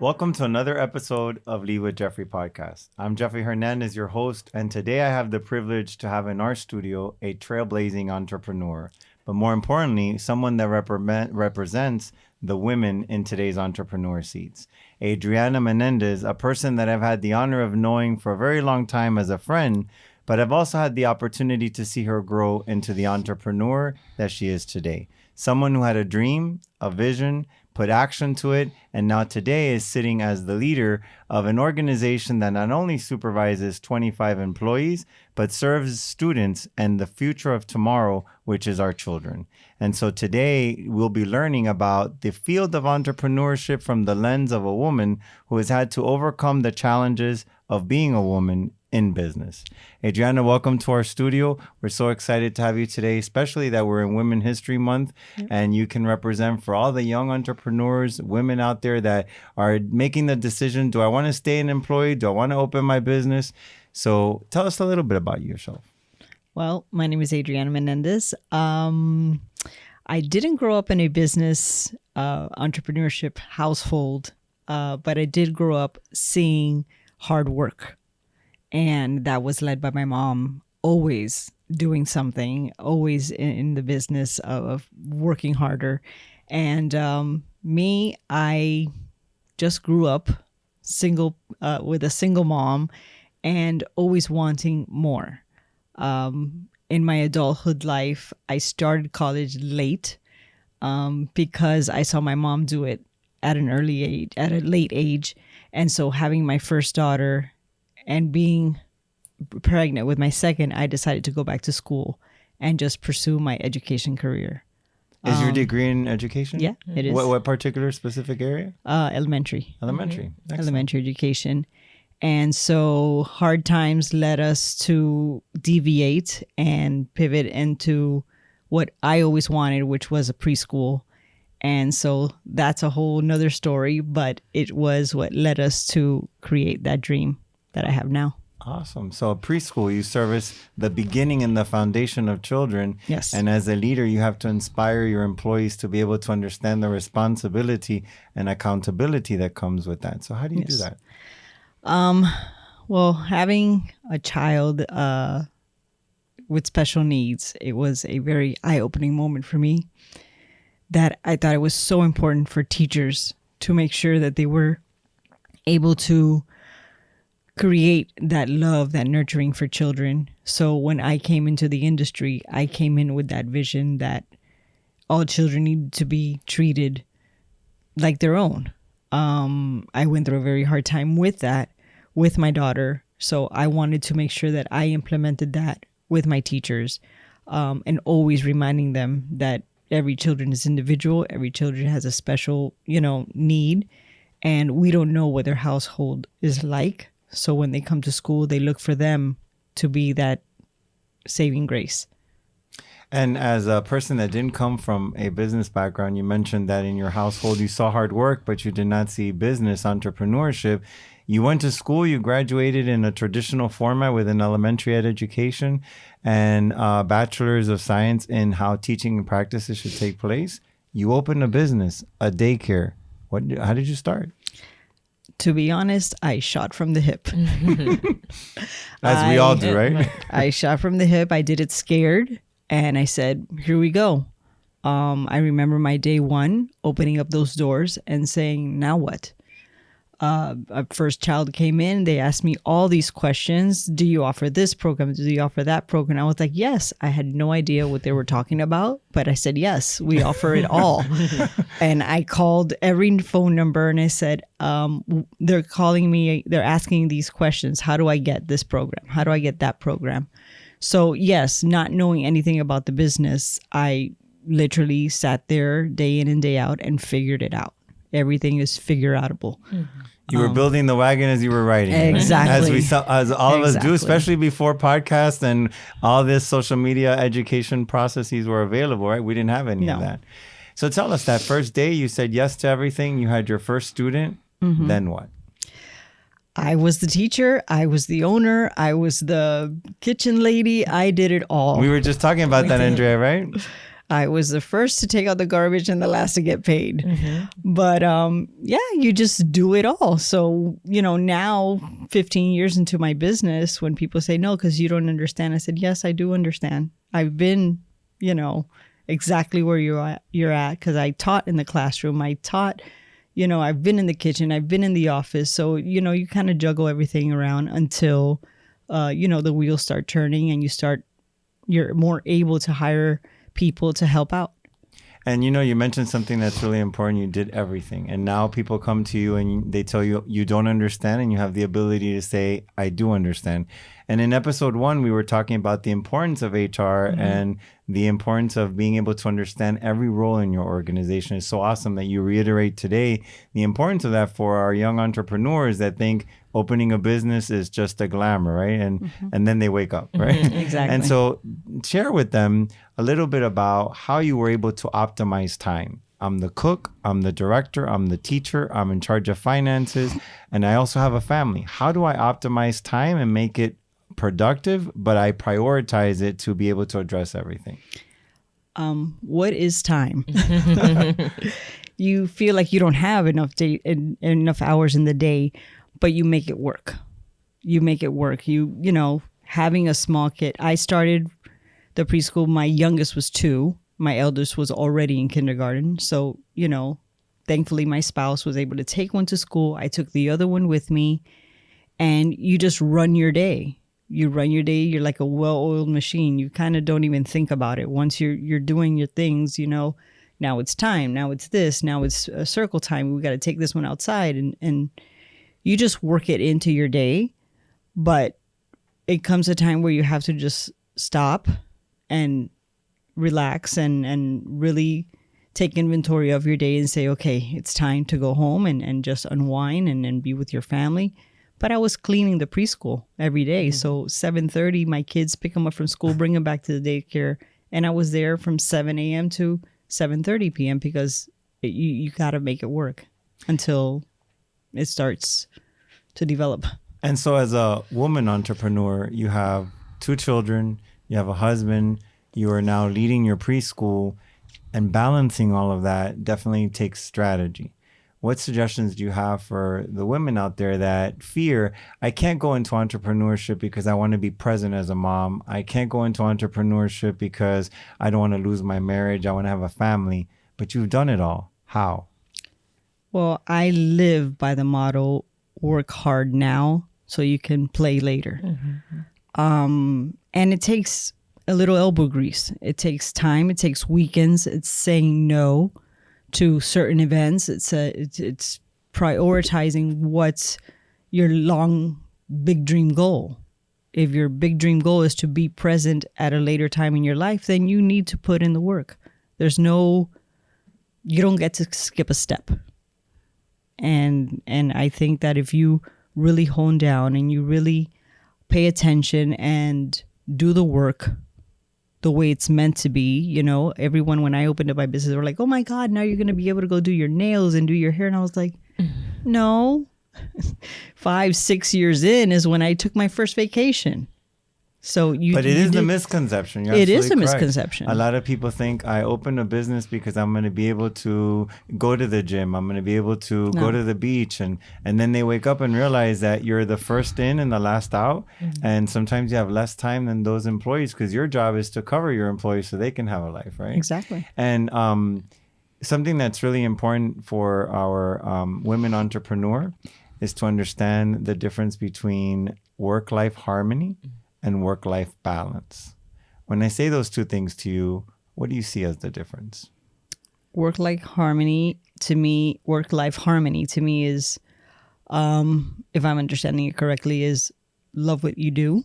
Welcome to another episode of Lead with Jeffrey podcast. I'm Jeffrey Hernandez, your host, and today I have the privilege to have in our studio a trailblazing entrepreneur, but more importantly, someone that represents the women in today's entrepreneur seats. Adriana Menendez, a person that I've had the honor of knowing for a very long time as a friend, but I've also had the opportunity to see her grow into the entrepreneur that she is today. Someone who had a dream, a vision, put action to it, and now today is sitting as the leader of an organization that not only supervises 25 employees, but serves students and the future of tomorrow, which is our children. And so today we'll be learning about the field of entrepreneurship from the lens of a woman who has had to overcome the challenges of being a woman in business. Adriana, welcome to our studio. We're so excited to have you today, especially that we're in Women History Month, and you can represent for all the young entrepreneurs, women out there that are making the decision, do I want to stay an employee? Do I want to open my business? So tell us a little bit about yourself. Well, my name is Adriana Menendez. I didn't grow up in a business entrepreneurship household, but I did grow up seeing hard work. And that was led by my mom, always doing something, always in the business of working harder. And me, I just grew up single with a single mom and always wanting more. In my adulthood life, I started college late because I saw my mom do it at an early age, at a late age. And so having my first daughter and being pregnant with my second, I decided to go back to school and just pursue my education career. Is your degree in education? Yeah, it is. What particular specific area? Elementary. Elementary. Excellent. Elementary education. And so hard times led us to deviate and pivot into what I always wanted, which was a preschool. And so that's a whole nother story, but it was what led us to create that dream that I have now. Awesome. So preschool, you service the beginning and the foundation of children. Yes. And as a leader, you have to inspire your employees to be able to understand the responsibility and accountability that comes with that. So how do you do that? Well, having a child with special needs, it was a very eye-opening moment for me that I thought it was so important for teachers to make sure that they were able to create that love, that nurturing for children. So when I came into the industry, I came in with that vision that all children need to be treated like their own. I went through a very hard time with that with my daughter. So I wanted to make sure that I implemented that with my teachers, and always reminding them that every children is individual. Every children has a special, need, and we don't know what their household is like. So when they come to school, they look for them to be that saving grace. And as a person that didn't come from a business background, you mentioned that in your household you saw hard work, but you did not see business entrepreneurship. You went to school, you graduated in a traditional format with an elementary ed education and a bachelor's of science in how teaching and practices should take place. You opened a business, a daycare. How did you start? To be honest, I shot from the hip. As we all do, right? I shot from the hip. I did it scared. And I said, here we go. I remember my day one, opening up those doors and saying, now what? A first child came in. They asked me all these questions. Do you offer this program? Do you offer that program? I was like, yes. I had no idea what they were talking about, but I said, yes, we offer it all. And I called every phone number and I said, they're calling me. They're asking these questions. How do I get this program? How do I get that program? So yes, not knowing anything about the business, I literally sat there day in and day out and figured it out. Everything is figure-outable. Mm-hmm. You were building the wagon as you were riding. Exactly. As all of us do, especially before podcasts and all this social media education processes were available, right? We didn't have any of that. So tell us, that first day you said yes to everything. You had your first student. Mm-hmm. Then what? I was the teacher. I was the owner. I was the kitchen lady. I did it all. We were just talking about that, Andrea, right? I was the first to take out the garbage and the last to get paid. But yeah, you just do it all. So, now 15 years into my business, when people say no, because you don't understand, I said, yes, I do understand. I've been, exactly where you're at because I taught in the classroom. I taught, I've been in the kitchen. I've been in the office. So, you kind of juggle everything around until, the wheels start turning and you're more able to hire people to help out. And you mentioned something that's really important. You did everything. And now people come to you and they tell you you don't understand, and you have the ability to say, I do understand. And in episode 1, we were talking about the importance of HR and the importance of being able to understand every role in your organization. It's so awesome that you reiterate today the importance of that for our young entrepreneurs that think opening a business is just a glamour, right? And then they wake up, right? Exactly. And so share with them a little bit about how you were able to optimize time. I'm the cook, I'm the director, I'm the teacher, I'm in charge of finances, and I also have a family. How do I optimize time and make it productive, but I prioritize it to be able to address everything? What is time? You feel like you don't have enough hours in the day, but you make it work. You make it work. Having a small kid. I started the preschool. My youngest was 2. My eldest was already in kindergarten. So, thankfully my spouse was able to take one to school. I took the other one with me, and you just run your day. You run your day. You're like a well-oiled machine. You kind of don't even think about it. Once you're doing your things, now it's time. Now it's this. Now it's a circle time. We got to take this one outside, and you just work it into your day. But it comes a time where you have to just stop and relax and really take inventory of your day and say, okay, it's time to go home and just unwind and be with your family. But I was cleaning the preschool every day. So 7:30, my kids pick them up from school, bring them back to the daycare. And I was there from 7 a.m. to 7:30 p.m. because you got to make it work until it starts to develop. And so as a woman entrepreneur, you have 2 children, you have a husband, you are now leading your preschool, and balancing all of that definitely takes strategy. What suggestions do you have for the women out there that fear, I can't go into entrepreneurship because I want to be present as a mom. I can't go into entrepreneurship because I don't want to lose my marriage. I want to have a family. But you've done it all. How? Well, I live by the motto, work hard now so you can play later. And it takes a little elbow grease. It takes time. It takes weekends. It's saying no to certain events. It's prioritizing what's your long, big dream goal. If your big dream goal is to be present at a later time in your life, then you need to put in the work. You don't get to skip a step. And I think that if you really hone down and you really pay attention and do the work the way it's meant to be, everyone, when I opened up my business, were like, oh my God, now you're going to be able to go do your nails and do your hair. And I was like, no. 5-6 years in is when I took my first vacation. So But it is the misconception. It is a misconception. A lot of people think I open a business because I'm going to be able to go to the gym. I'm going to be able to go to the beach. And then they wake up and realize that you're the first in and the last out. And sometimes you have less time than those employees because your job is to cover your employees so they can have a life, right? Exactly. And something that's really important for our women entrepreneur is to understand the difference between work-life harmony and work-life balance. When I say those two things to you, what do you see as the difference? Work-life harmony to me is, if I'm understanding it correctly, is love what you do.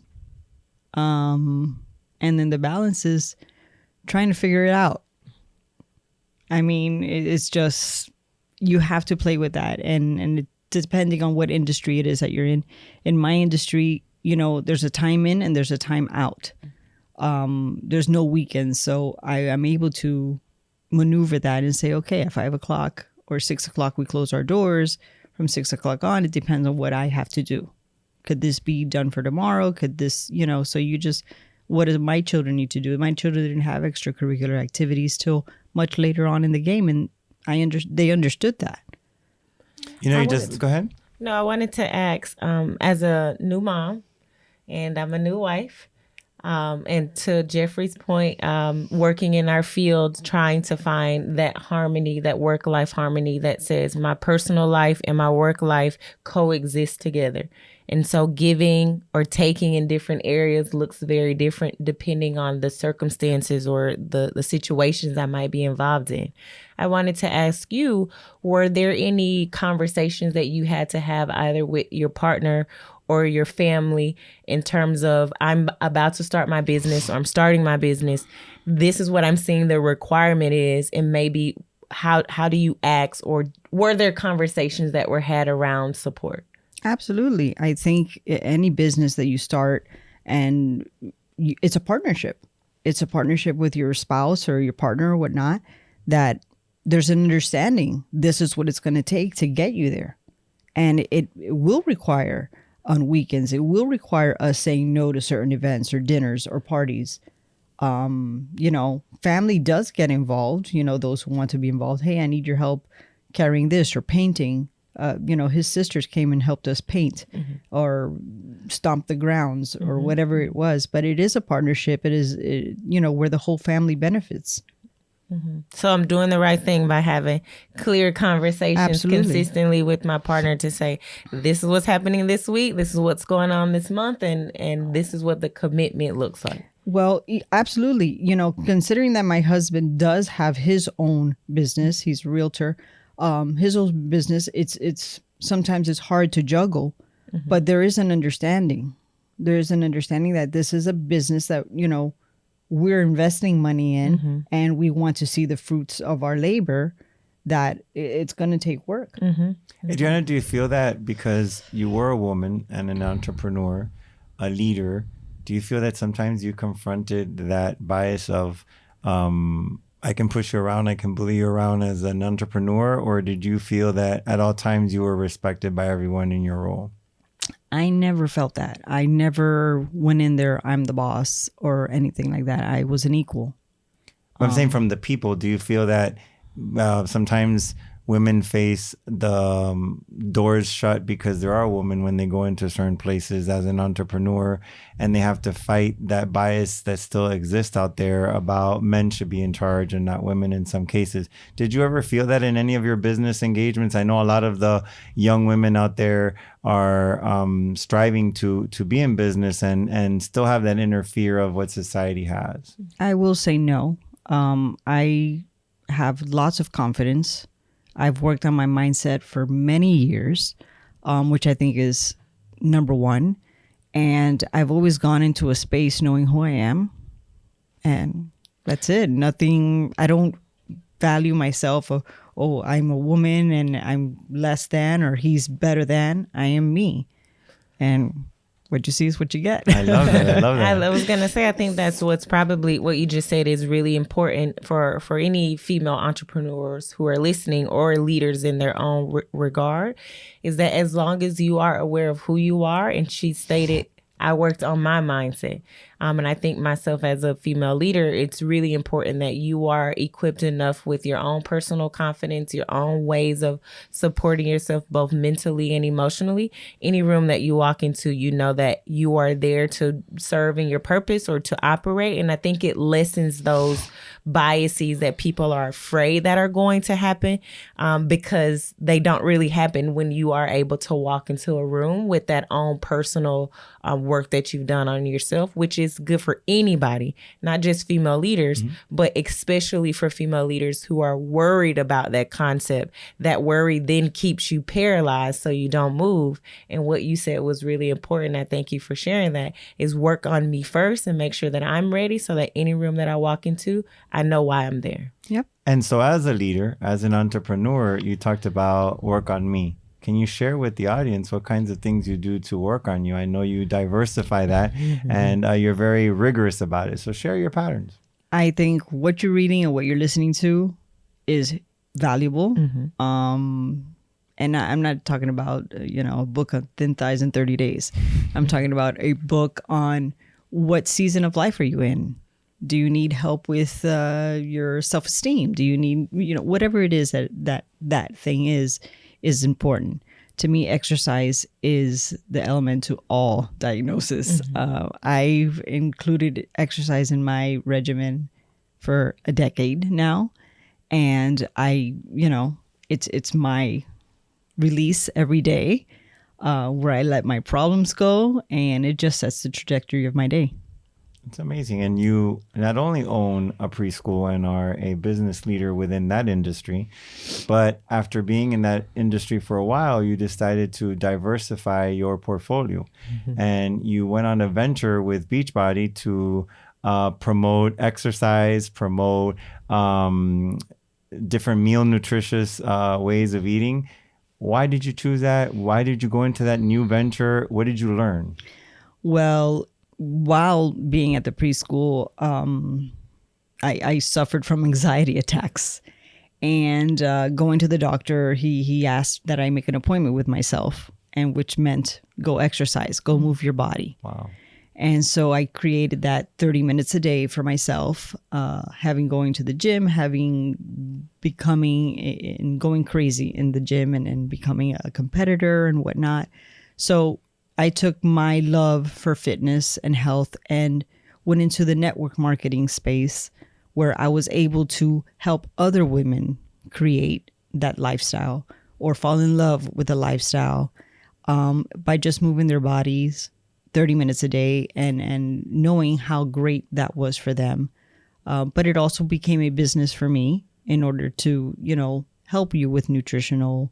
And then the balance is trying to figure it out. I mean, it's just, you have to play with that. And it, depending on what industry it is that you're in. In my industry, there's a time in and there's a time out. There's no weekends. So I am able to maneuver that and say, okay, at 5 o'clock or 6 o'clock, we close our doors. From 6 o'clock on, it depends on what I have to do. Could this be done for tomorrow? Could this, so you just What do my children need to do? My children didn't have extracurricular activities till much later on in the game, and they understood that. You know, you just go ahead. No, I wanted to ask, as a new mom, and I'm a new wife, and to Jeffrey's point, working in our field, trying to find that harmony, that work-life harmony that says my personal life and my work life coexist together. And so giving or taking in different areas looks very different depending on the circumstances or the situations I might be involved in. I wanted to ask you, were there any conversations that you had to have either with your partner or your family in terms of, I'm about to start my business or I'm starting my business, this is what I'm seeing the requirement is, and maybe how do you ask, or were there conversations that were had around support? Absolutely. I think any business that you start, and it's a partnership. It's a partnership with your spouse or your partner or whatnot, that there's an understanding. This is what it's going to take to get you there. And it will require on weekends, it will require us saying no to certain events or dinners or parties. Family does get involved, those who want to be involved. Hey, I need your help carrying this or painting. His sisters came and helped us paint or stomp the grounds or whatever it was. But it is a partnership. It is, where the whole family benefits. So I'm doing the right thing by having clear conversations Absolutely. consistently with my partner to say, this is what's happening this week, this is what's going on this month, and this is what the commitment looks like. Well, absolutely. Considering that my husband does have his own business, he's a realtor, his own business, it's sometimes it's hard to juggle, but there is an understanding. There is an understanding that this is a business that, we're investing money in, and we want to see the fruits of our labor, that it's going to take work. Adriana, do you feel that because you were a woman and an entrepreneur, a leader, do you feel that sometimes you confronted that bias of, I can push you around, I can bully you around as an entrepreneur? Or did you feel that at all times you were respected by everyone in your role? I never felt that. I never went in there, I'm the boss or anything like that. I was an equal. I'm saying from the people, do you feel that sometimes women face the doors shut because there are women when they go into certain places as an entrepreneur, and they have to fight that bias that still exists out there about men should be in charge and not women in some cases? Did you ever feel that in any of your business engagements? I know a lot of the young women out there are striving to be in business and still have that inner fear of what society has. I will say no. I have lots of confidence. I've worked on my mindset for many years, which I think is number one. And I've always gone into a space knowing who I am. And that's it. Nothing, I don't value myself of, oh, I'm a woman and I'm less than, or he's better than. I am me. And what you see is what you get. I love that. I love that. I was going to say, I think that's what's probably what you just said is really important for any female entrepreneurs who are listening or leaders in their own regard, is that as long as you are aware of who you are, and she stated, I worked on my mindset. And I think myself as a female leader, it's really important that you are equipped enough with your own personal confidence, your own ways of supporting yourself, both mentally and emotionally. Any room that you walk into, you know that you are there to serve in your purpose or to operate. And I think it lessens those biases that people are afraid that are going to happen, because they don't really happen when you are able to walk into a room with that own personal work that you've done on yourself, which is good for anybody, not just female leaders, but especially for female leaders who are worried about that concept. That worry then keeps you paralyzed so you don't move. And what you said was really important. I thank you for sharing that, is work on me first and make sure that I'm ready so that any room that I walk into, I know why I'm there. Yep. And so as a leader, as an entrepreneur, you talked about work on me. Can you share with the audience what kinds of things you do to work on you? I know you diversify that, and you're very rigorous about it. So share your patterns. I think what you're reading and what you're listening to is valuable. And I'm not talking about, a book on thin thighs in 30 days. I'm talking about a book on what season of life are you in? Do you need help with your self-esteem? Do you need, whatever it is that thing is important. To me, exercise is the element to all diagnosis. I've included exercise in my regimen for a decade now. And it's my release every day where I let my problems go, and it just sets the trajectory of my day. It's amazing. And you not only own a preschool and are a business leader within that industry, but after being in that industry for a while, you decided to diversify your portfolio. And you went on a venture with Beachbody to promote exercise, promote different meal nutritious ways of eating. Why did you choose that? Why did you go into that new venture? What did you learn? Well, while being at the preschool, I suffered from anxiety attacks. And going to the doctor, he asked that I make an appointment with myself, and which meant go exercise, go move your body. Wow. And so I created that 30 minutes a day for myself, having going to the gym, becoming and going crazy in the gym and becoming a competitor and whatnot. So I took my love for fitness and health and went into the network marketing space, where I was able to help other women create that lifestyle or fall in love with a lifestyle by just moving their bodies 30 minutes a day and knowing how great that was for them. But it also became a business for me in order to, help you with nutritional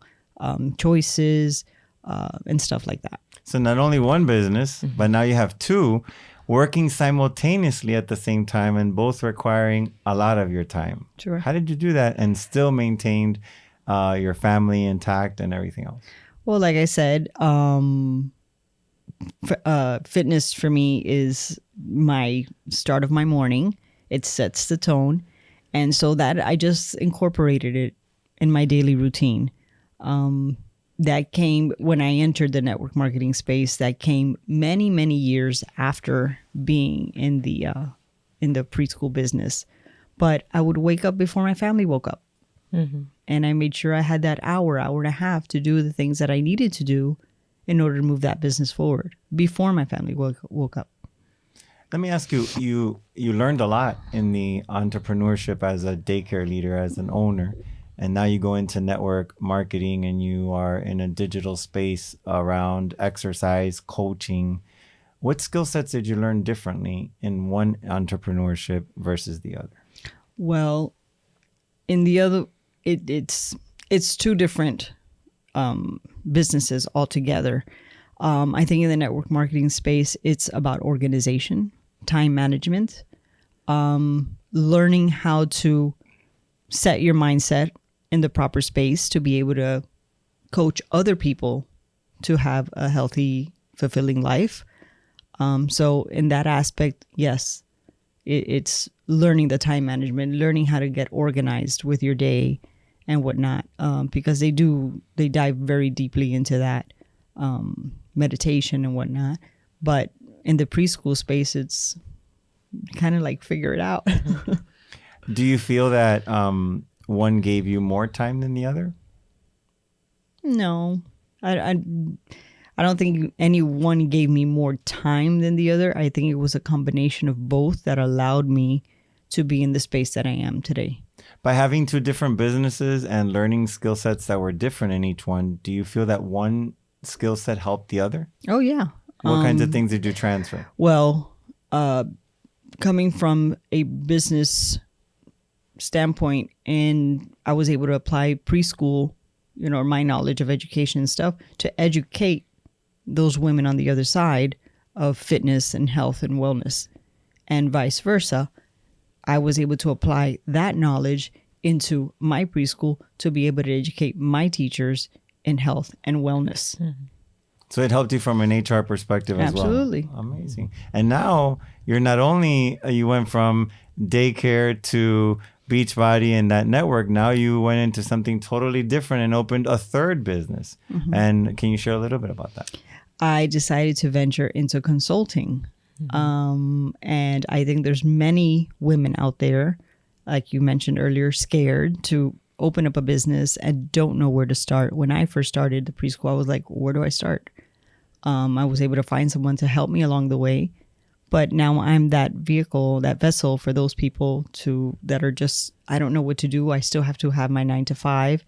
choices and stuff like that. So not only one business, but now you have two working simultaneously at the same time and both requiring a lot of your time. Sure. How did you do that and still maintained your family intact and everything else? Well, like I said, fitness for me is my start of my morning. It sets the tone. And so that I just incorporated it in my daily routine. That came when I entered the network marketing space. That came many, many years after being in the preschool business. But I would wake up before my family woke up. And I made sure I had that hour and a half to do the things that I needed to do in order to move that business forward before my family woke up. Let me ask you, you learned a lot in the entrepreneurship as a daycare leader, as an owner, and now you go into network marketing and you are in a digital space around exercise, coaching. What skill sets did you learn differently in one entrepreneurship versus the other? Well, in the other, it's two different businesses altogether. I think in the network marketing space, it's about organization, time management, learning how to set your mindset in the proper space to be able to coach other people to have a healthy, fulfilling life. So in that aspect, yes, it's learning the time management, learning how to get organized with your day and whatnot, because they dive very deeply into that meditation and whatnot. But in the preschool space, it's kind of like figure it out. Do you feel that one gave you more time than the other? No, I don't think any one gave me more time than the other. I think it was a combination of both that allowed me to be in the space that I am today. By having two different businesses and learning skill sets that were different in each one, do you feel that one skill set helped the other? Oh, yeah. What kinds of things did you transfer? Well, coming from a business standpoint, and I was able to apply preschool, my knowledge of education and stuff to educate those women on the other side of fitness and health and wellness, and vice versa. I was able to apply that knowledge into my preschool to be able to educate my teachers in health and wellness. So it helped you from an HR perspective as well. Absolutely. Amazing. And now you're not only, you went from daycare to Beachbody and that network. Now you went into something totally different and opened a third business. And can you share a little bit about that? I decided to venture into consulting And I think there's many women out there, like you mentioned earlier, scared to open up a business and don't know where to start. When I first started the preschool, I was like, where do I start? I was able to find someone to help me along the way. But now I'm that vehicle, that vessel for those people that are just, I don't know what to do. I still have to have my 9 to 5.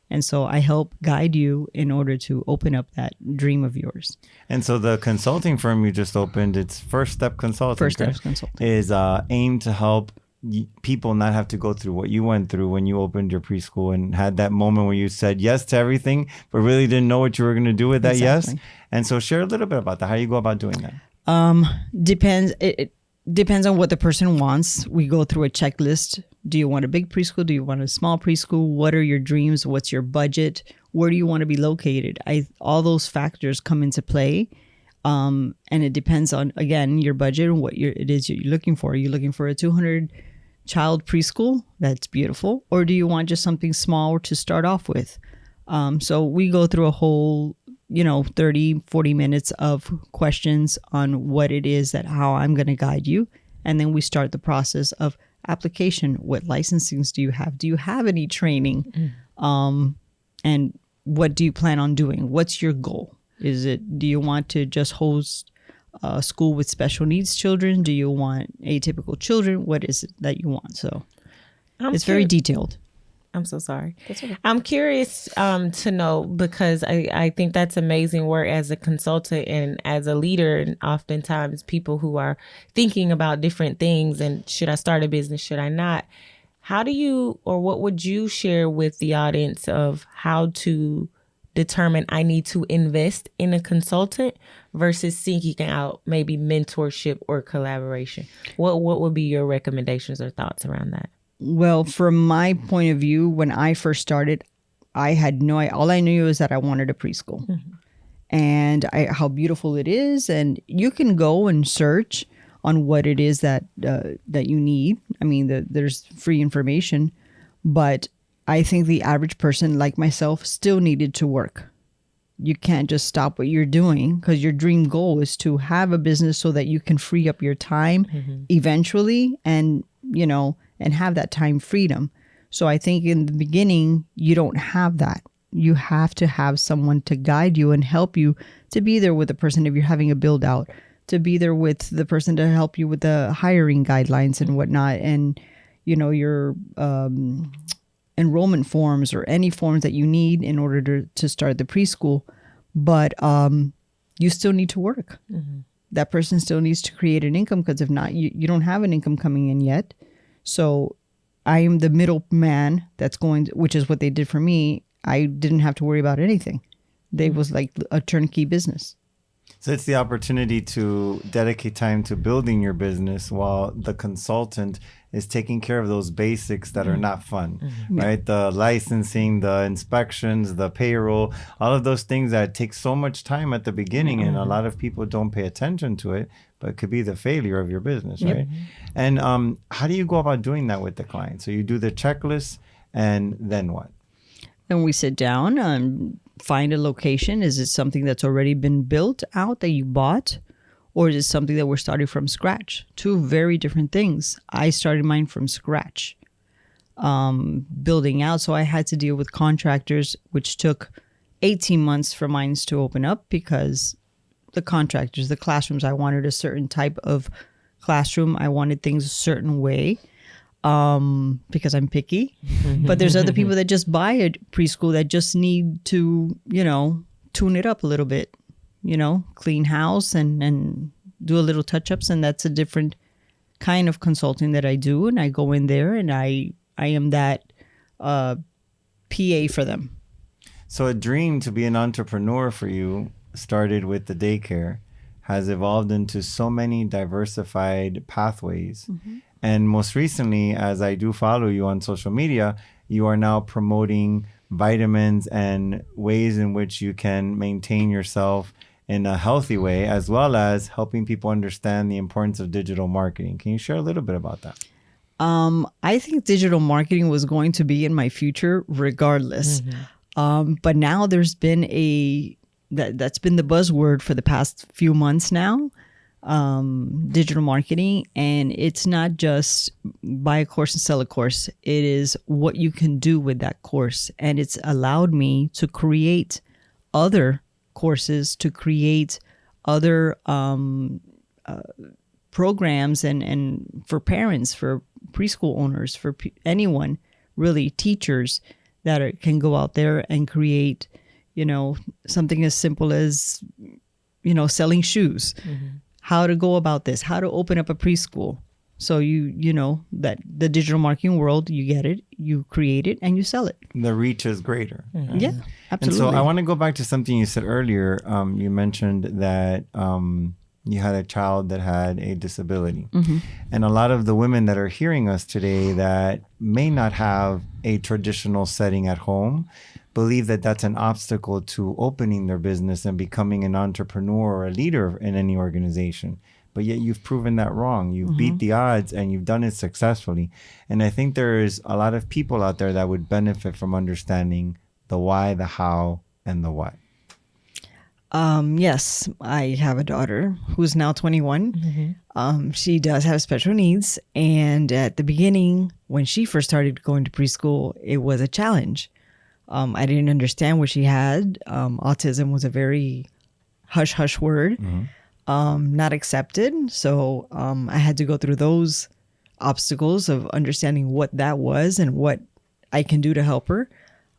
And so I help guide you in order to open up that dream of yours. And so the consulting firm you just opened, it's First Step Consulting. First Step Consulting is aimed to help people not have to go through what you went through when you opened your preschool and had that moment where you said yes to everything, but really didn't know what you were going to do with that yes. And so share a little bit about that. How do you go about doing that? Depends. It depends on what the person wants. We go through a checklist. Do you want a big preschool? Do you want a small preschool? What are your dreams? What's your budget? Where do you want to be located? All those factors come into play. And it depends on, again, your budget and what it is you're looking for. Are you looking for a 200 child preschool? That's beautiful. Or do you want just something small to start off with? So we go through a whole 30, 40 minutes of questions on what it is how I'm going to guide you. And then we start the process of application. What licensings do you have? Do you have any training? And what do you plan on doing? What's your goal? Do you want to just host a school with special needs children? Do you want atypical children? What is it that you want? So it's very detailed. I'm so sorry. Okay. I'm curious to know, because I think that's amazing work as a consultant and as a leader. And oftentimes people who are thinking about different things and should I start a business? Should I not? How do you, or what would you share with the audience of how to determine I need to invest in a consultant versus seeking out maybe mentorship or collaboration? What would be your recommendations or thoughts around that? Well, from my point of view, when I first started, I had no idea. All I knew is that I wanted a preschool and how beautiful it is. And you can go and search on what it is that you need. I mean, there's free information, but I think the average person like myself still needed to work. You can't just stop what you're doing, because your dream goal is to have a business so that you can free up your time eventually and have that time freedom. So I think in the beginning, you don't have that. You have to have someone to guide you and help you, to be there with the person if you're having a build out, to be there with the person to help you with the hiring guidelines and whatnot. And, your enrollment forms or any forms that you need in order to start the preschool. But you still need to work. That person still needs to create an income, because if not, you don't have an income coming in yet. So I am the middleman which is what they did for me. I didn't have to worry about anything. They was like a turnkey business. So it's the opportunity to dedicate time to building your business while the consultant is taking care of those basics that are not fun, right? The licensing, the inspections, the payroll, all of those things that take so much time at the beginning, and a lot of people don't pay attention to it, but it could be the failure of your business, right? And how do you go about doing that with the client? So you do the checklist, and then what? Then we sit down, find a location. Is it something that's already been built out that you bought? Or is it something that we're starting from scratch? Two very different things. I started mine from scratch, building out. So I had to deal with contractors, which took 18 months for mine to open up, because the contractors, the classrooms, I wanted a certain type of classroom. I wanted things a certain way, because I'm picky. But there's other people that just buy a preschool that just need to, tune it up a little bit. Clean house and do a little touch-ups. And that's a different kind of consulting that I do. And I go in there and I am that PA for them. So a dream to be an entrepreneur for you started with the daycare, has evolved into so many diversified pathways. And most recently, as I do follow you on social media, you are now promoting vitamins and ways in which you can maintain yourself in a healthy way, as well as helping people understand the importance of digital marketing. Can you share a little bit about that? I think digital marketing was going to be in my future regardless. But now there's been that's been the buzzword for the past few months now. digital marketing. And it's not just buy a course and sell a course. It is what you can do with that course. And it's allowed me to create other courses, to create other programs and for parents, for preschool owners, for anyone, really teachers can go out there and create, something as simple as, selling shoes. How to go about this, how to open up a preschool. So you know that the digital marketing world, you get it, you create it, and you sell it. The reach is greater. Yeah, absolutely. And so I want to go back to something you said earlier. You mentioned that you had a child that had a disability. And a lot of the women that are hearing us today that may not have a traditional setting at home believe that that's an obstacle to opening their business and becoming an entrepreneur or a leader in any organization. But yet you've proven that wrong. You've beat the odds and you've done it successfully. And I think there's a lot of people out there that would benefit from understanding the why, the how, and the what. Yes, I have a daughter who's now 21. She does have special needs. And at the beginning, when she first started going to preschool, it was a challenge. I didn't understand what she had. Autism was a very hush-hush word, not accepted. So I had to go through those obstacles of understanding what that was and what I can do to help her.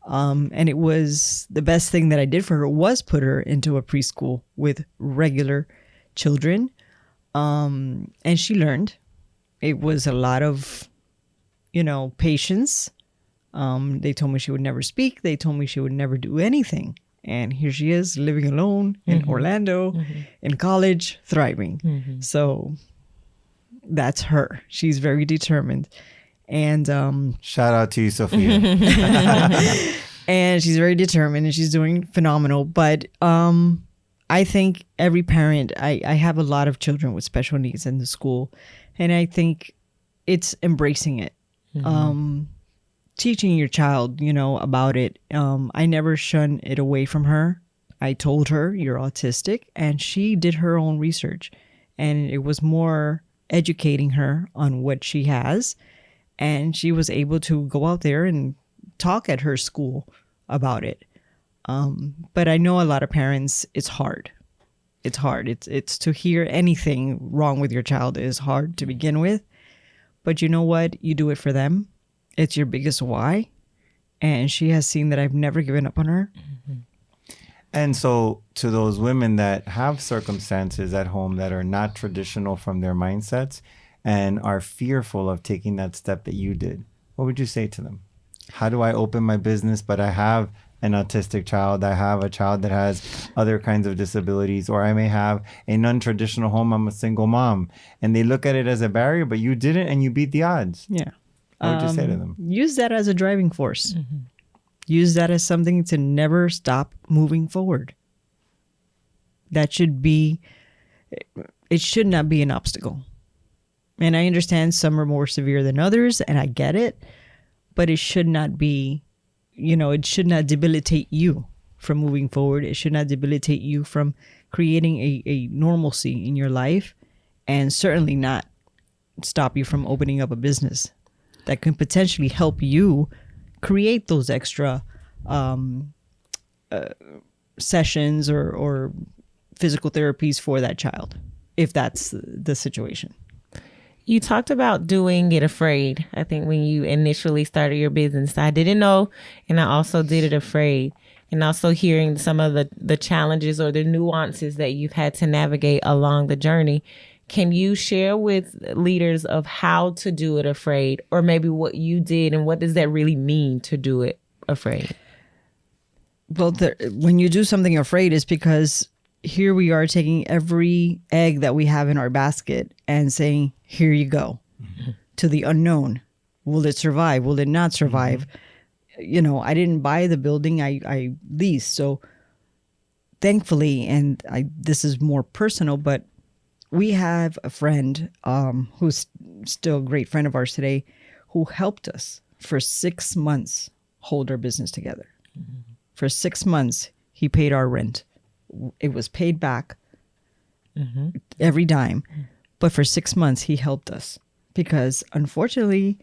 And it was the best thing that I did for her was put her into a preschool with regular children. And she learned. It was a lot of, patience. They told me she would never speak. They told me she would never do anything. And here she is living alone in Orlando, in college, thriving. So that's her. She's very determined. And shout out to you, Sophia. And she's very determined and she's doing phenomenal. But I think every parent, I have a lot of children with special needs in the school. And I think it's embracing it. Teaching your child, about it. I never shunned it away from her. I told her, you're autistic. And she did her own research. And it was more educating her on what she has. And she was able to go out there and talk at her school about it. But I know a lot of parents, it's hard. It's hard. It's to hear anything wrong with your child is hard to begin with. But you know what? You do it for them. It's your biggest why. And she has seen that I've never given up on her. And so to those women that have circumstances at home that are not traditional from their mindsets and are fearful of taking that step that you did, what would you say to them? How do I open my business, but I have an autistic child, I have a child that has other kinds of disabilities, or I may have a non-traditional home, I'm a single mom, and they look at it as a barrier, but you didn't and you beat the odds. Yeah. What would you say to them? Use that as a driving force. Use that as something to never stop moving forward. That should be, it should not be an obstacle. And I understand some are more severe than others, and I get it, but it should not be, it should not debilitate you from moving forward. It should not debilitate you from creating a normalcy in your life, and certainly not stop you from opening up a business that can potentially help you create those extra sessions or physical therapies for that child, if that's the situation. You talked about doing it afraid. I think when you initially started your business, I didn't know, and I also did it afraid. And also hearing some of the challenges or the nuances that you've had to navigate along the journey. Can you share with leaders of how to do it afraid, or maybe what you did and what does that really mean to do it afraid? Well, when you do something afraid, it's because here we are taking every egg that we have in our basket and saying, here you go, to the unknown. Will it survive? Will it not survive? I didn't buy the building, I leased. So thankfully, and this is more personal, but we have a friend who's still a great friend of ours today, who helped us for 6 months hold our business together. For 6 months, he paid our rent. It was paid back every dime. But for 6 months, he helped us because unfortunately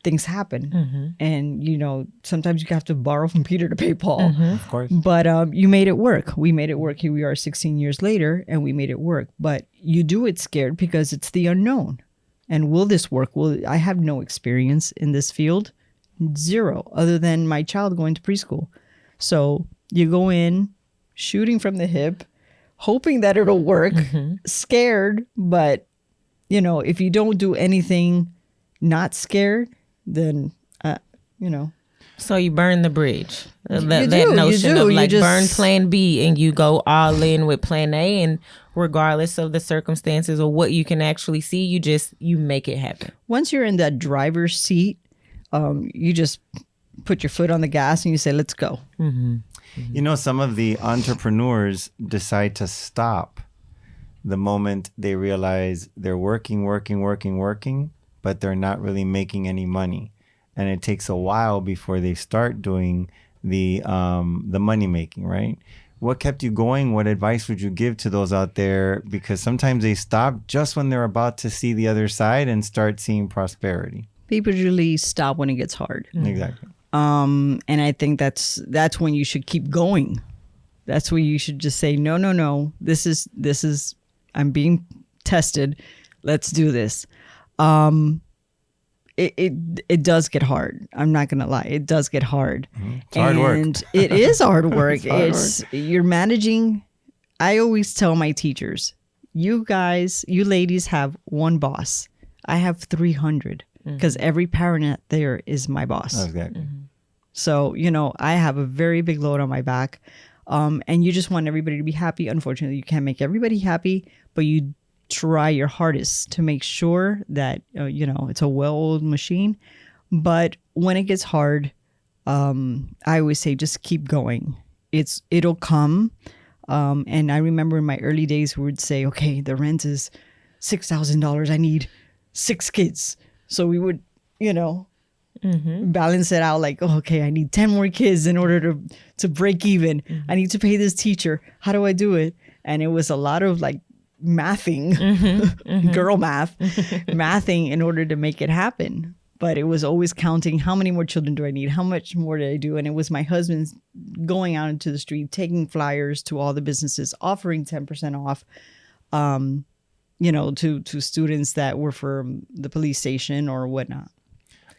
things happen. And, you know, sometimes you have to borrow from Peter to pay Paul. Of course. But you made it work. We made it work. Here we are 16 years later and we made it work. But you do it scared because it's the unknown. And will this work? Well, I have no experience in this field. Zero, other than my child going to preschool. So you go in shooting from the hip, hoping that it'll work, scared. But, you know, if you don't do anything not scared, then, you know. So you burn the bridge. That do, notion you do. of You like just- burn plan B and you go all in with plan A, and regardless of the circumstances or what you can actually see, you make it happen. Once you're in that driver's seat, you just put your foot on the gas and you say, let's go. You know, some of the entrepreneurs decide to stop the moment they realize they're working, but they're not really making any money. And it takes a while before they start doing the money making, right? What kept you going? What advice would you give to those out there? Because sometimes they stop just when they're about to see the other side and start seeing prosperity. People usually stop when it gets hard. Exactly. And I think that's when you should keep going. That's when you should just say, no. This is I'm being tested. Let's do this. It does get hard. I'm not gonna lie. It does get hard. It's hard work. And it is hard work. It's hard You're managing. I always tell my teachers, you ladies have one boss. I have 300 because every parent there is my boss. Exactly. So, you know, I have a very big load on my back. And you just want everybody to be happy. Unfortunately, you can't make everybody happy, but you try your hardest to make sure that, you know, it's a well-oiled machine. But when it gets hard, I always say, just keep going. It'll come. And I remember in my early days, we would say, okay, the rent is $6,000. I need 6 kids. So we would, you know, balance it out like, oh, okay, I need 10 more kids in order to break even. I need to pay this teacher. How do I do it? And it was a lot of like mathing, girl math, mathing in order to make it happen. But it was always counting, how many more children do I need? How much more did I do? And it was my husband's going out into the street, taking flyers to all the businesses, offering 10% off, you know, to students that were from the police station or whatnot.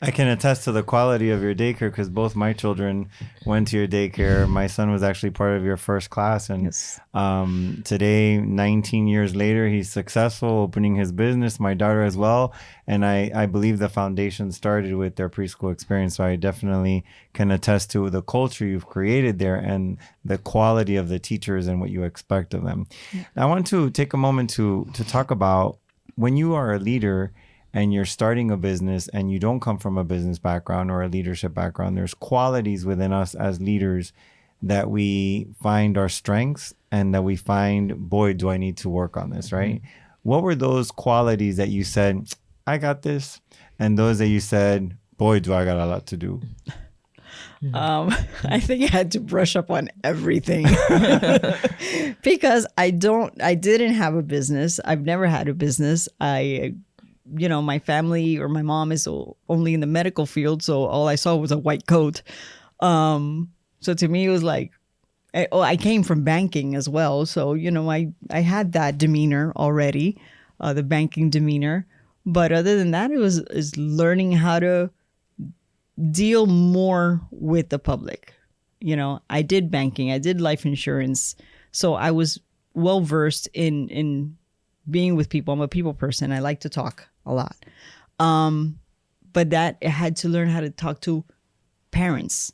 I can attest to the quality of your daycare because both my children went to your daycare. My son was actually part of your first class. And Yes. Today, 19 years later, he's successful opening his business, my daughter as well. And I believe the foundation started with their preschool experience. So I definitely can attest to the culture you've created there and the quality of the teachers and what you expect of them. I want to take a moment to talk about when you are a leader and you're starting a business and you don't come from a business background or a leadership background, there's qualities within us as leaders that we find our strengths and that we find, boy, do I need to work on this, right? What were those qualities that you said, I got this? And those that you said, boy, do I got a lot to do? I think I had to brush up on everything because I didn't have a business. I've never had a business. You know, my family or my mom is only in the medical field. So all I saw was a white coat. So to me, it was like, I came from banking as well. So, you know, I had that demeanor already, the banking demeanor. But other than that, is learning how to deal more with the public. You know, I did banking, I did life insurance. So I was well versed in being with people. I'm a people person. I like to talk a lot. But that I had to learn how to talk to parents.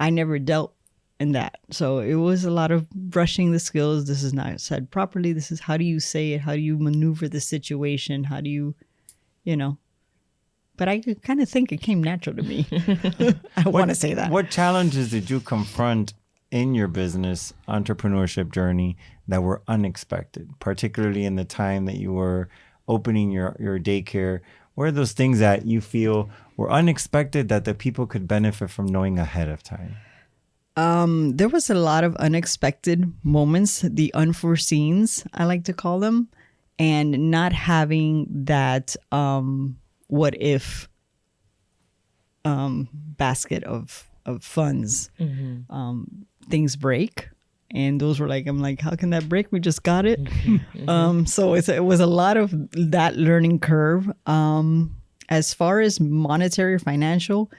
I never dealt in that. So it was a lot of brushing the skills. This is not said properly. This is how do you say it? How do you maneuver the situation? How do you, you know? But I kind of think it came natural to me. I want to say that. What challenges did you confront in your business entrepreneurship journey that were unexpected, particularly in the time that you were opening your daycare? What are those things that you feel were unexpected that the people could benefit from knowing ahead of time? There was a lot of unexpected moments, the unforeseens, I like to call them, and not having that what if basket of funds. Things break. And those were like, I'm like, how can that break? We just got it. So it was a lot of that learning curve. As far as monetary, financial,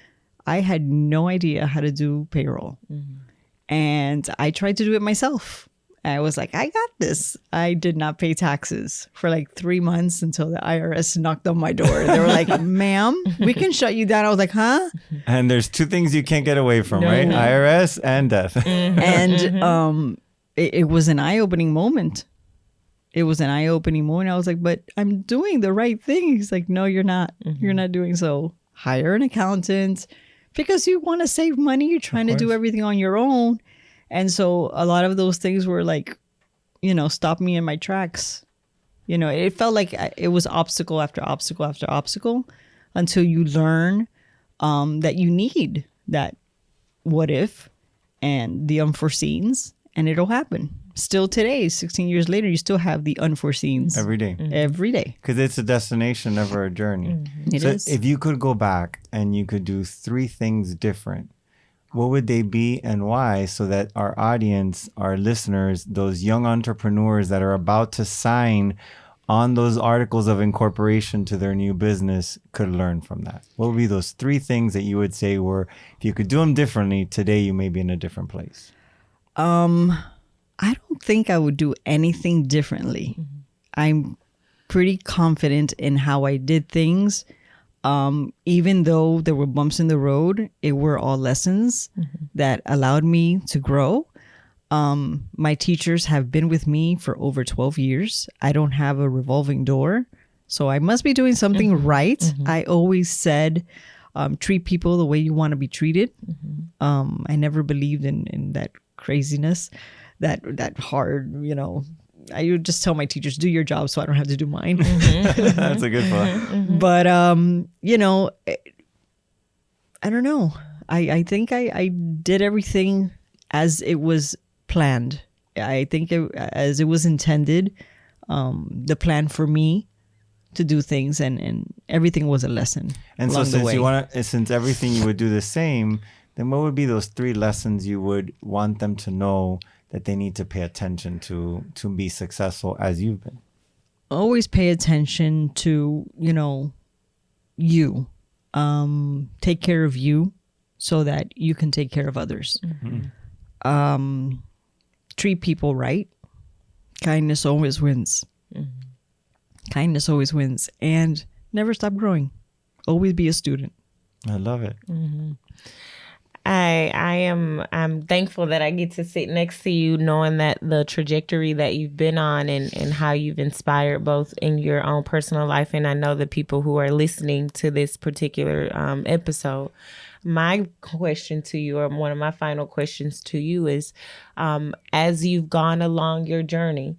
I had no idea how to do payroll. And I tried to do it myself. I was like, I got this. I did not pay taxes for like 3 months until the IRS knocked on my door. They were like, ma'am, we can shut you down. I was like, huh? And there's two things you can't get away from, right? IRS and death. And it was an eye-opening moment. It was an eye-opening moment. I was like, but I'm doing the right thing. He's like, no, you're not. You're not doing so. Hire an accountant because you want to save money. You're trying to do everything on your own. And so a lot of those things were like, stop me in my tracks. It felt like it was obstacle after obstacle after obstacle until you learn that you need that what if and the unforeseens, and it'll happen. Still today, 16 years later, you still have the unforeseens. Every day. Every day. Because it's a destination, never a journey. It is. If you could go back and you could do 3 things different, what would they be and why, so that our audience, our listeners, those young entrepreneurs that are about to sign on those articles of incorporation to their new business could learn from that? What would be those 3 things that you would say were, if you could do them differently, today you may be in a different place? I don't think I would do anything differently. I'm pretty confident in how I did things. Even though there were bumps in the road, it were all lessons that allowed me to grow. My teachers have been with me for over 12 years. I don't have a revolving door, so I must be doing something right. I always said, treat people the way you want to be treated. I never believed in that craziness, that hard, I would just tell my teachers, do your job so I don't have to do mine. That's a good one. But, I don't know. I think I did everything as it was planned. I think as it was intended, the plan for me to do things, and everything was a lesson. And so since everything you would do the same, then what would be those 3 lessons you would want them to know that they need to pay attention to be successful as you've been? Always pay attention to, you. Take care of you so that you can take care of others. Treat people right. Kindness always wins. Kindness always wins. And never stop growing. Always be a student. I love it. I'm thankful that I get to sit next to you, knowing that the trajectory that you've been on and how you've inspired both in your own personal life, and I know the people who are listening to this particular episode. My question to you, or one of my final questions to you, is as you've gone along your journey,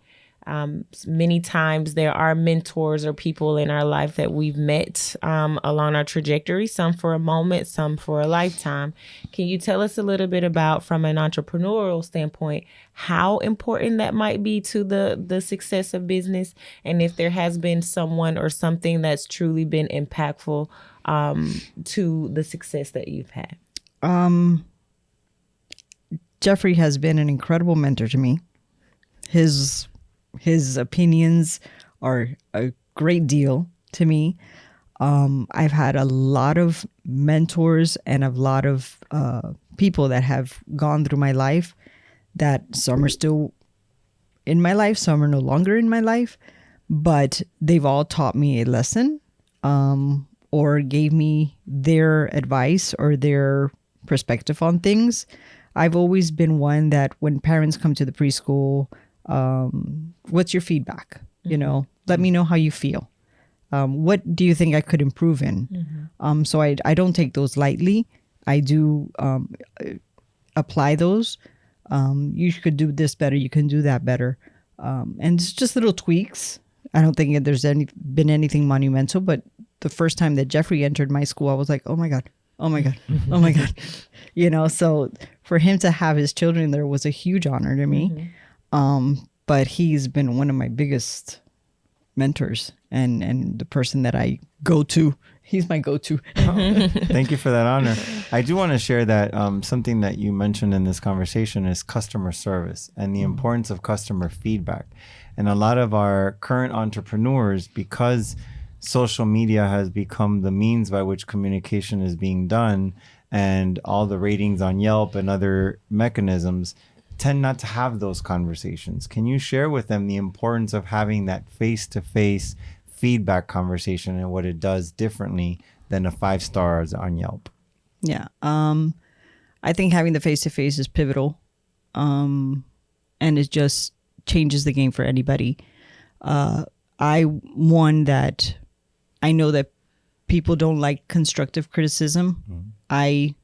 many times there are mentors or people in our life that we've met along our trajectory, some for a moment, some for a lifetime. Can you tell us a little bit about, from an entrepreneurial standpoint, how important that might be to the success of business, and if there has been someone or something that's truly been impactful to the success that you've had? Jeffrey has been an incredible mentor to me. His opinions are a great deal to me. I've had a lot of mentors and a lot of people that have gone through my life, that some are still in my life, some are no longer in my life, but they've all taught me a lesson, or gave me their advice or their perspective on things. I've always been one that when parents come to the preschool, what's your feedback? Let me know how you feel. What do you think I could improve in? So I don't take those lightly. I do apply those. You could do this better. You can do that better. And it's just little tweaks. I don't think there's been anything monumental, but the first time that Jeffrey entered my school, I was like, oh my God, Oh my God. Oh my God. So for him to have his children there was a huge honor to me. But he's been one of my biggest mentors and the person that I go to. He's my go-to. Thank you for that honor. I do want to share that something that you mentioned in this conversation is customer service and the importance of customer feedback. And a lot of our current entrepreneurs, because social media has become the means by which communication is being done, and all the ratings on Yelp and other mechanisms tend not to have those conversations. Can you share with them the importance of having that face-to-face feedback conversation and what it does differently than a 5 stars on Yelp? Yeah. I think having the face-to-face is pivotal. And it just changes the game for anybody. I know that people don't like constructive criticism. I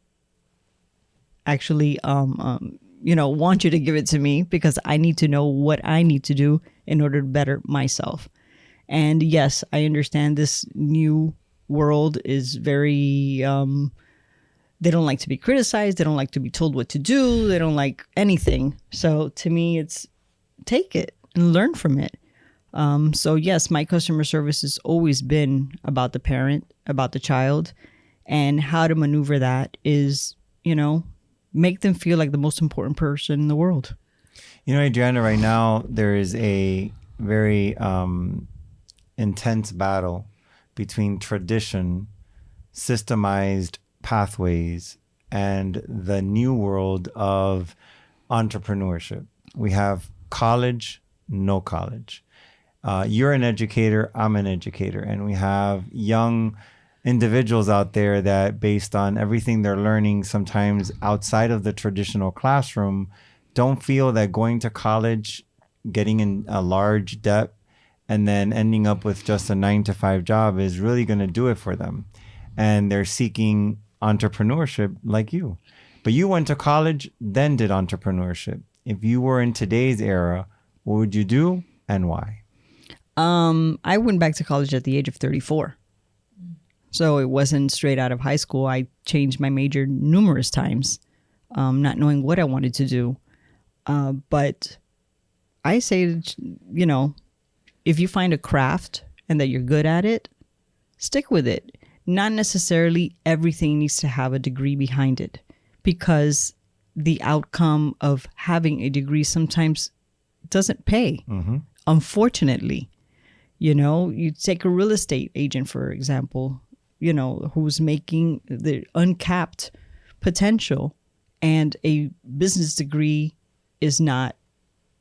actually, want you to give it to me because I need to know what I need to do in order to better myself. And yes, I understand this new world is very, they don't like to be criticized. They don't like to be told what to do. They don't like anything. So to me, it's take it and learn from it. So yes, my customer service has always been about the parent, about the child, and how to maneuver that is, make them feel like the most important person in the world. Adriana, right now there is a very intense battle between tradition, systemized pathways, and the new world of entrepreneurship. We have college, no college. You're an educator, I'm an educator, and we have young individuals out there that, based on everything they're learning, sometimes outside of the traditional classroom, don't feel that going to college, getting in a large debt, and then ending up with just a 9-to-5 job is really going to do it for them. And they're seeking entrepreneurship like you. But you went to college, then did entrepreneurship. If you were in today's era, what would you do and why? I went back to college at the age of 34. So it wasn't straight out of high school. I changed my major numerous times, not knowing what I wanted to do. But I say, if you find a craft and that you're good at it, stick with it. Not necessarily everything needs to have a degree behind it, because the outcome of having a degree sometimes doesn't pay. Unfortunately, you take a real estate agent, for example, who's making the uncapped potential, and a business degree is not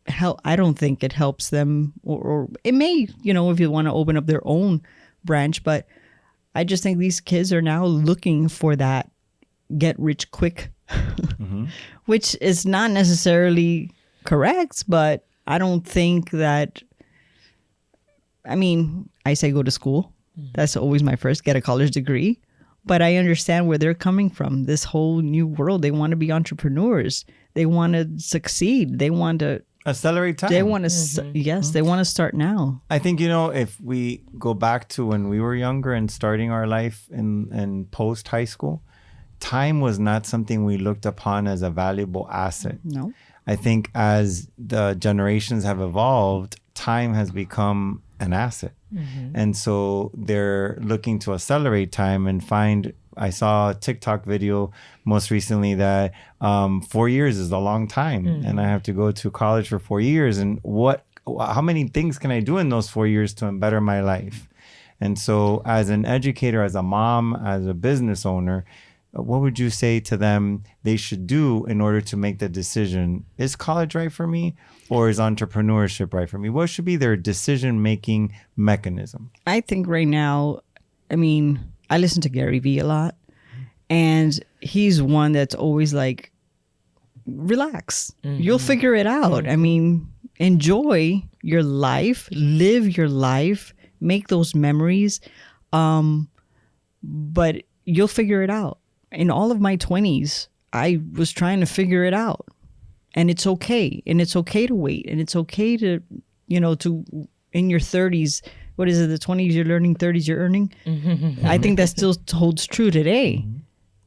help. I don't think it helps them, or it may, if you want to open up their own branch, but I just think these kids are now looking for that get rich quick, which is not necessarily correct, but I don't think that, I say go to school. That's always my first, get a college degree. But I understand where they're coming from. This whole new world, they want to be entrepreneurs. They want to succeed. They want to accelerate time. They want to, yes, they want to start now. I think, if we go back to when we were younger and starting our life in post high school, time was not something we looked upon as a valuable asset. No. I think as the generations have evolved, time has become an asset. And so they're looking to accelerate time and find, I saw a TikTok video most recently that 4 years is a long time. And I have to go to college for 4 years. And how many things can I do in those 4 years to better my life? And so as an educator, as a mom, as a business owner, what would you say to them they should do in order to make the decision? Is college right for me, or is entrepreneurship right for me? What should be their decision-making mechanism? I think right now, I listen to Gary Vee a lot, and he's one that's always like, relax. You'll figure it out. Enjoy your life, live your life, make those memories, but you'll figure it out. In all of my 20s, I was trying to figure it out, and it's okay. And it's okay to wait, and it's okay to, to in your 30s, what is it? The 20s you're learning, 30s you're earning. I think that still holds true today.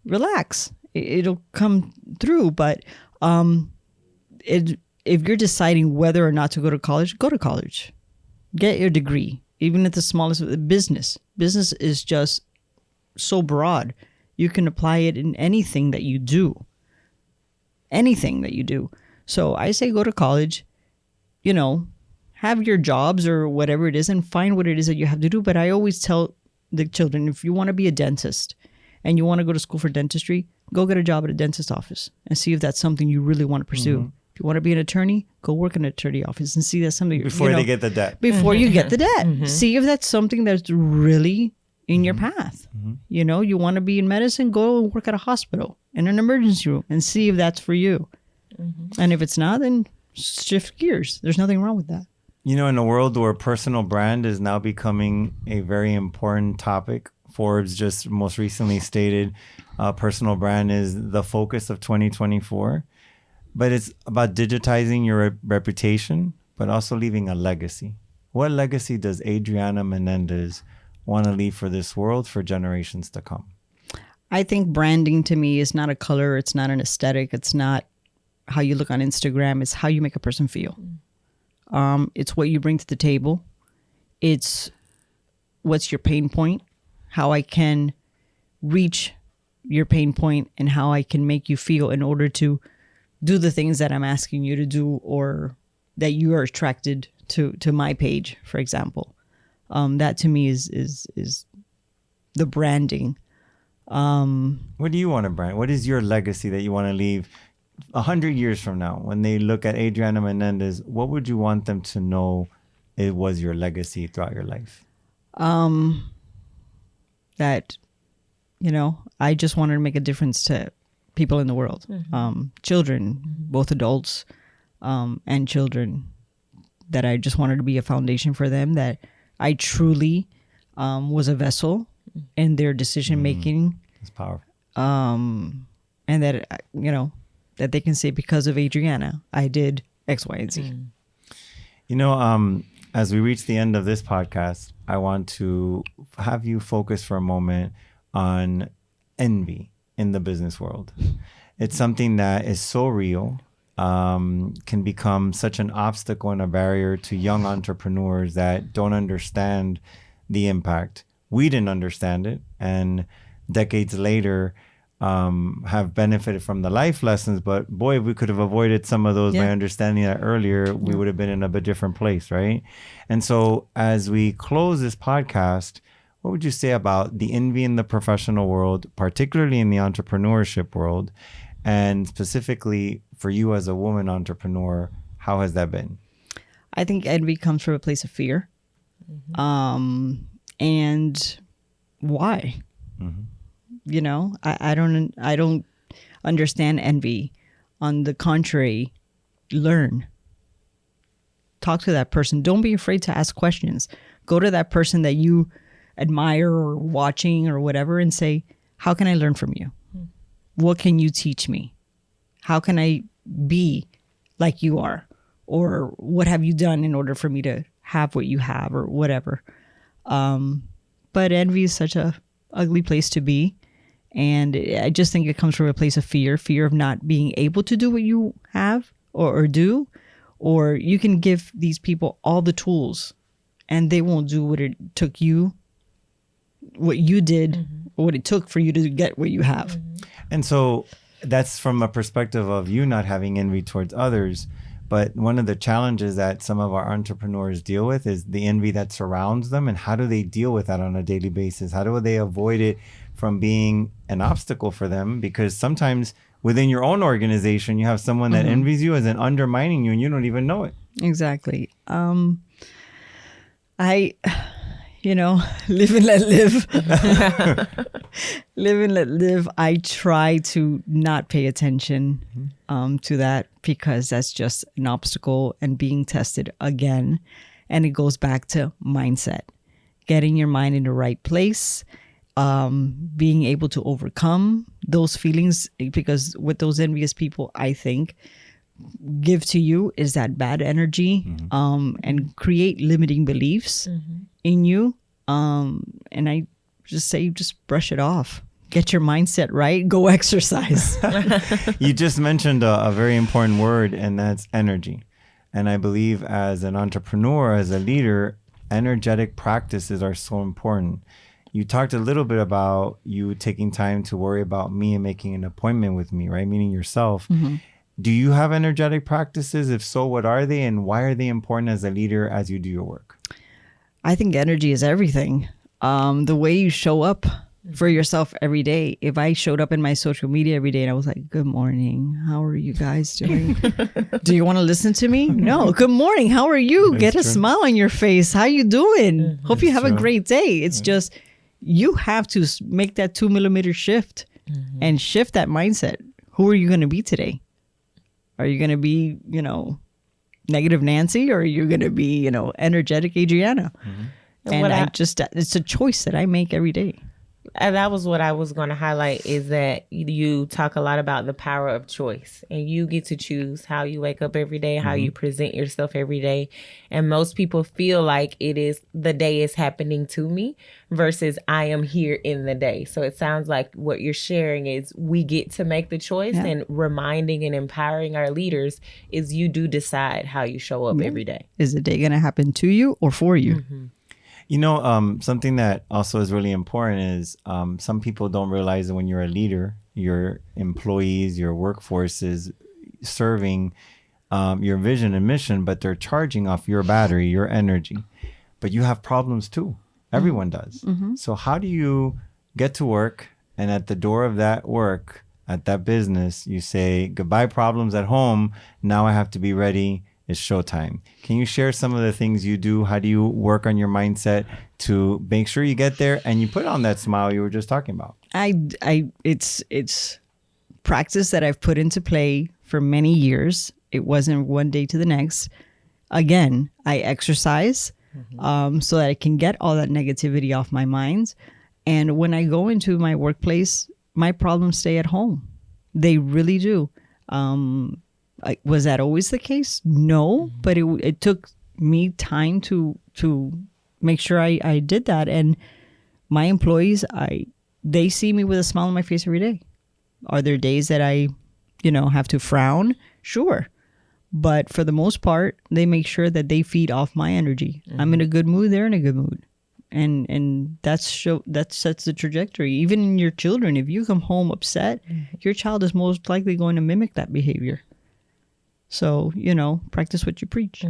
relax. It'll come through. But if you're deciding whether or not to go to college, go to college. Get your degree. Even at the smallest business. Business is just so broad. You can apply it in anything that you do. Anything that you do. So I say go to college, have your jobs or whatever it is and find what it is that you have to do. But I always tell the children, if you want to be a dentist and you want to go to school for dentistry, go get a job at a dentist office and see if that's something you really want to pursue. Mm-hmm. If you want to be an attorney, go work in an attorney office and see that's something before they get the debt. Before you get the debt. Mm-hmm. See if that's something that's really in your path. Mm-hmm. You want to be in medicine, go and work at a hospital in an emergency room and see if that's for you. Mm-hmm. And if it's not, then shift gears. There's nothing wrong with that. In a world where personal brand is now becoming a very important topic, Forbes just most recently stated personal brand is the focus of 2024. But it's about digitizing your reputation, but also leaving a legacy. What legacy does Adriana Menendez want to leave for this world for generations to come? I think branding to me is not a color. It's not an aesthetic. It's not how you look on Instagram. It's how you make a person feel. It's what you bring to the table. It's what's your pain point, how I can reach your pain point and how I can make you feel in order to do the things that I'm asking you to do or that you are attracted to my page, for example. That to me is the branding. What do you want to brand? What is your legacy that you want to leave 100 years from now? When they look at Adriana Menendez, what would you want them to know it was your legacy throughout your life? That, I just wanted to make a difference to people in the world. Mm-hmm. Children, both adults and children, that I just wanted to be a foundation for them, that I truly was a vessel in their decision making. It's powerful. And that, that they can say, because of Adriana, I did X, Y, and Z. As we reach the end of this podcast, I want to have you focus for a moment on envy in the business world. It's something that is so real, can become such an obstacle and a barrier to young entrepreneurs that don't understand the impact. We didn't understand it, and decades later have benefited from the life lessons. But boy, if we could have avoided some of those by understanding that earlier, we would have been in a bit different place, right? And so as we close this podcast, what would you say about the envy in the professional world, particularly in the entrepreneurship world, and specifically for you as a woman entrepreneur? How has that been? I think envy comes from a place of fear. Mm-hmm. And why? Mm-hmm. I don't understand envy. On the contrary, learn. Talk to that person. Don't be afraid to ask questions. Go to that person that you admire or watching or whatever and say, how can I learn from you? What can you teach me? How can I be like you are? Or what have you done in order for me to have what you have or whatever? But envy is such a ugly place to be. And I just think it comes from a place of fear of not being able to do what you have or do. Or you can give these people all the tools and they won't do what it took you, what you did, or what it took for you to get what you have. And so that's from a perspective of you not having envy towards others. But one of the challenges that some of our entrepreneurs deal with is the envy that surrounds them. And how do they deal with that on a daily basis? How do they avoid it from being an obstacle for them? Because sometimes within your own organization, you have someone that envies you and undermining you and you don't even know it. Exactly. Live and let live. Live and let live. I try to not pay attention to that because that's just an obstacle and being tested again. And it goes back to mindset, getting your mind in the right place, being able to overcome those feelings, because what those envious people, I think, give to you is that bad energy and create limiting beliefs in you. And I just say, just brush it off. get your mindset right, go exercise. You just mentioned a very important word, and that's energy. And I believe as an entrepreneur, as a leader, energetic practices are so important. You talked a little bit about you taking time to worry about me and making an appointment with me, right? Meaning yourself. Mm-hmm. Do you have energetic practices? If so, what are they, and why are they important as a leader as you do your work? I think energy is everything. The way you show up for yourself every day. If I showed up in my social media every day and I was like, good morning, how are you guys doing? Do you want to listen to me? No. Good morning, how are you? That's Get a true. smile on your face. How you doing? Hope you have a true. great day. It's just, you have to make that 2 mm shift and shift that mindset. Who are you going to be today? Are you going to be, negative Nancy, or are you going to be, energetic Adriana? And what I just, it's a choice that I make every day. And that was what I was going to highlight, is that you talk a lot about the power of choice, and you get to choose how you wake up every day, how you present yourself every day. And most people feel like it is the day is happening to me versus I am here in the day. So it sounds like what you're sharing is we get to make the choice, and reminding and empowering our leaders is you do decide how you show up every day. Is the day going to happen to you or for you? Something that also is really important is some people don't realize that when you're a leader, your employees, your workforce is serving your vision and mission, but they're charging off your battery, your energy. But you have problems too. Everyone does. So how do you get to work, and at the door of that work, at that business, you say, goodbye problems at home. Now I have to be ready. It's showtime. Can you share some of the things you do? How do you work on your mindset to make sure you get there and you put on that smile you were just talking about? It's practice that I've put into play for many years. It wasn't one day to the next. Again, I exercise so that I can get all that negativity off my mind. And when I go into my workplace, my problems stay at home. They really do. Was that always the case? No, but it took me time to make sure I did that. And my employees, they see me with a smile on my face every day. Are there days that I, have to frown? Sure. But for the most part, they make sure that they feed off my energy. I'm in a good mood, they're in a good mood. And that sets the trajectory. Even in your children, if you come home upset, your child is most likely going to mimic that behavior. So, practice what you preach.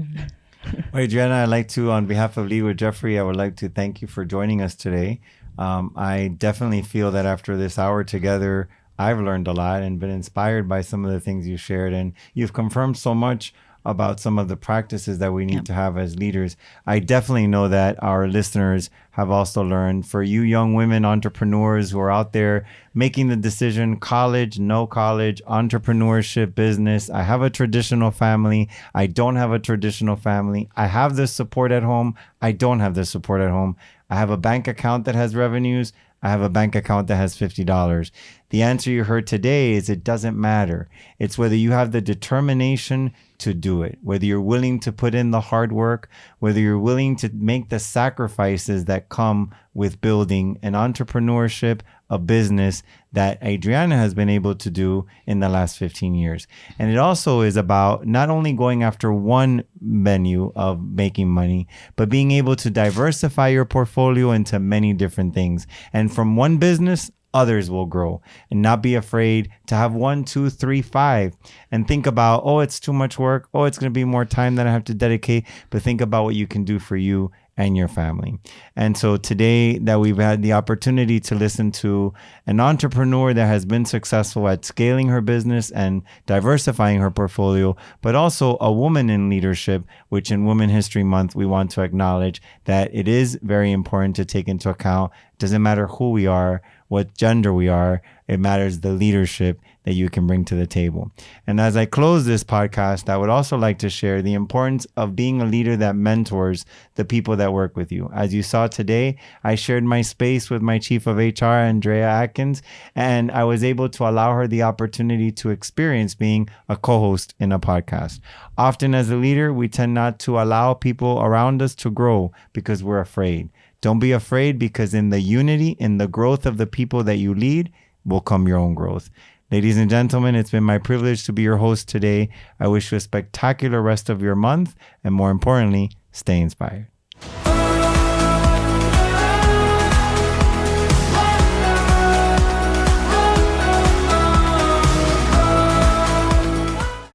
Well, Adriana, I'd like to, on behalf of Lead with Jeffrey, I would like to thank you for joining us today. I definitely feel that after this hour together, I've learned a lot and been inspired by some of the things you shared. And you've confirmed so much about some of the practices that we need to have as leaders. I definitely know that our listeners have also learned. For you young women entrepreneurs who are out there making the decision, college, no college, entrepreneurship, business. I have a traditional family. I don't have a traditional family. I have this support at home. I don't have this support at home. I have a bank account that has revenues. I have a bank account that has $50. The answer you heard today is it doesn't matter. It's whether you have the determination to do it, whether you're willing to put in the hard work, whether you're willing to make the sacrifices that come with building an entrepreneurship, a business that Adriana has been able to do in the last 15 years. And it also is about not only going after one menu of making money, but being able to diversify your portfolio into many different things. And from one business, others will grow, and not be afraid to have 1, 2, 3, 5 and think about, oh, it's too much work. Oh, it's going to be more time that I have to dedicate. But think about what you can do for you and your family. And so today that we've had the opportunity to listen to an entrepreneur that has been successful at scaling her business and diversifying her portfolio, but also a woman in leadership, which in Women History Month, we want to acknowledge that it is very important to take into account. It doesn't matter who we are, what gender we are, it matters the leadership that you can bring to the table. And as I close this podcast, I would also like to share the importance of being a leader that mentors the people that work with you. As you saw today, I shared my space with my chief of HR, Andrea Atkins, and I was able to allow her the opportunity to experience being a co-host in a podcast. Often as a leader, we tend not to allow people around us to grow because we're afraid Don't be afraid, because in the unity, in the growth of the people that you lead, will come your own growth. Ladies and gentlemen, it's been my privilege to be your host today. I wish you a spectacular rest of your month, and more importantly, stay inspired.